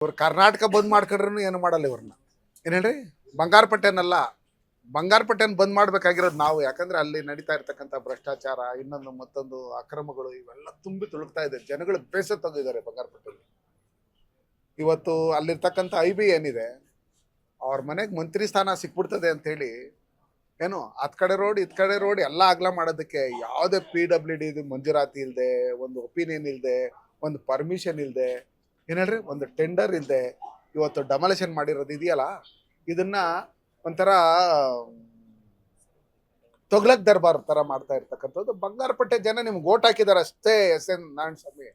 ಇವ್ರು ಕರ್ನಾಟಕ ಬಂದ್ ಮಾಡ್ಕೊಂಡ್ರು ಏನು ಮಾಡಲ್ಲ ಇವ್ರನ್ನ. ಏನು ಹೇಳ್ರಿ, ಬಂಗಾರಪೇಟೆನ ಬಂದ್ ಮಾಡ್ಬೇಕಾಗಿರೋದು ನಾವು. ಯಾಕಂದ್ರೆ ಅಲ್ಲಿ ನಡೀತಾ ಇರ್ತಕ್ಕಂಥ ಭ್ರಷ್ಟಾಚಾರ, ಇನ್ನೊಂದು ಮತ್ತೊಂದು ಅಕ್ರಮಗಳು ಇವೆಲ್ಲ ತುಂಬಿ ತುಳುಕ್ತಾ ಇದೆ. ಜನಗಳು ಬೇಸತ್ತೋಗಿದ್ದಾರೆ ಬಂಗಾರಪೇಟೆಯಲ್ಲಿ. ಇವತ್ತು ಅಲ್ಲಿರ್ತಕ್ಕಂಥ IB ಏನಿದೆ, ಅವ್ರ ಮನೆಗೆ ಮಂತ್ರಿ ಸ್ಥಾನ ಸಿಕ್ಬಿಡ್ತದೆ ಅಂತ ಹೇಳಿ ಏನು ಅತ್ ಕಡೆ ರೋಡ್ ಇತ್ ಕಡೆ ರೋಡ್ ಎಲ್ಲ ಅಗಲ ಮಾಡೋದಕ್ಕೆ ಯಾವುದೇ PWD ಮಂಜೂರಾತಿ ಇಲ್ಲದೆ, ಒಂದು ಒಪಿನಿಯನ್ ಇಲ್ಲದೆ, ಒಂದು ಪರ್ಮಿಷನ್ ಇಲ್ಲದೆ, ಏನು ಹೇಳ್ರಿ, ಒಂದು ಟೆಂಡರ್ ಇಲ್ಲದೆ ಇವತ್ತು ಡೆಮಾಲಿಷನ್ ಮಾಡಿರೋದು ಇದೆಯಲ್ಲ, ಇದನ್ನ ಒಂಥರ ತೊಗ್ಲಕ್ ದರ್ಬಾರ್ ತರ ಮಾಡ್ತಾ ಇರ್ತಕ್ಕಂಥದ್ದು. ಬಂಗಾರಪೇಟೆ ಜನ ನಿಮ್ಗೆ ಓಟ್ ಹಾಕಿದಾರೆ ಅಷ್ಟೇ. SN ನಾರಾಯಣಸ್ವಾಮಿ.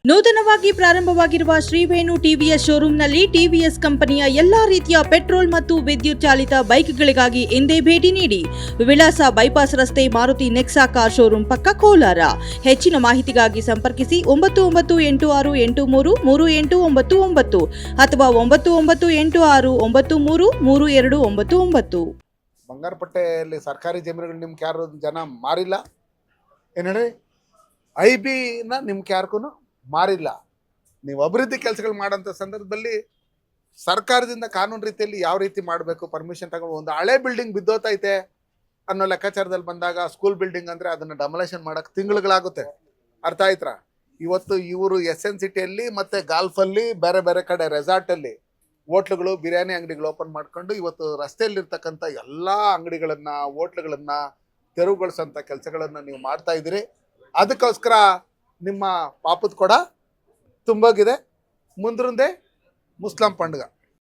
ನೂತನವಾಗಿ ಪ್ರಾರಂಭವಾಗಿರುವ ಶ್ರೀವೇಣು ಟಿವಿಎಸ್ ಶೋರೂಮ್ನಲ್ಲಿ ಟಿವಿಎಸ್ ಕಂಪನಿಯ ಎಲ್ಲಾ ರೀತಿಯ ಪೆಟ್ರೋಲ್ ಮತ್ತು ವಿದ್ಯುತ್ ಚಾಲಿತ ಬೈಕ್ಗಳಿಗಾಗಿ ಎಂದೇ ಭೇಟಿ ನೀಡಿ. ವಿಳಾಸ ಬೈಪಾಸ್ ರಸ್ತೆ, ಮಾರುತಿ ನೆಕ್ಸಾ ಕಾರ್ ಶೋರೂಮ್ ಪಕ್ಕ, ಕೋಲಾರ. ಹೆಚ್ಚಿನ ಮಾಹಿತಿಗಾಗಿ ಸಂಪರ್ಕಿಸಿ 9986833899 ಅಥವಾ 9986933299. ಬಂಗಾರಪೇಟೆಯಲ್ಲಿ ಸರ್ಕಾರಿ ಜಮೀನುಗಳು ನಿಮ್ಗೆ ಯಾರು ಜನ ಮಾರಿಲ್ಲ. ಏನು ಹೇಳಿ, IB-ನ ನಿಮ್ಗೆ ಯಾರಿಗೂ ಮಾರಿಲ್ಲ. ನೀವು ಅಭಿವೃದ್ಧಿ ಕೆಲಸಗಳು ಮಾಡೋಂಥ ಸಂದರ್ಭದಲ್ಲಿ ಸರ್ಕಾರದಿಂದ ಕಾನೂನು ರೀತಿಯಲ್ಲಿ ಯಾವ ರೀತಿ ಮಾಡಬೇಕು, ಪರ್ಮಿಷನ್ ತಗೊಂಡು, ಒಂದು ಹಳೆ ಬಿಲ್ಡಿಂಗ್ ಬಿದ್ದೋತೈತೆ ಅನ್ನೋ ಲೆಕ್ಕಾಚಾರದಲ್ಲಿ ಬಂದಾಗ, ಸ್ಕೂಲ್ ಬಿಲ್ಡಿಂಗ್ ಅಂದರೆ ಅದನ್ನು ಡೆಮೊಲೇಷನ್ ಮಾಡೋಕ್ಕೆ ತಿಂಗಳುಗಳಾಗುತ್ತೆ. ಅರ್ಥ ಆಯ್ತಾ? ಇವತ್ತು ಇವರು SN ಸಿಟಿಯಲ್ಲಿ ಮತ್ತು ಗಾಲ್ಫಲ್ಲಿ, ಬೇರೆ ಬೇರೆ ಕಡೆ ರೆಸಾರ್ಟಲ್ಲಿ ಹೋಟ್ಲುಗಳು, ಬಿರಿಯಾನಿ ಅಂಗಡಿಗಳು ಓಪನ್ ಮಾಡ್ಕೊಂಡು ಇವತ್ತು ರಸ್ತೆಯಲ್ಲಿರ್ತಕ್ಕಂಥ ಎಲ್ಲ ಅಂಗಡಿಗಳನ್ನು, ಹೋಟ್ಲುಗಳನ್ನು ತೆರವುಗೊಳಿಸೋಂಥ ಕೆಲಸಗಳನ್ನು ನೀವು ಮಾಡ್ತಾ ಇದ್ದೀರಿ. ಅದಕ್ಕೋಸ್ಕರ ನಿಮ್ಮ ಪಾಪದ ಕೊಡ ತುಂಬೋಗಿದೆ. ಮುಂದ್ರಂದೆ ಮುಸ್ಲಿಂ ಪಂಡುಗ.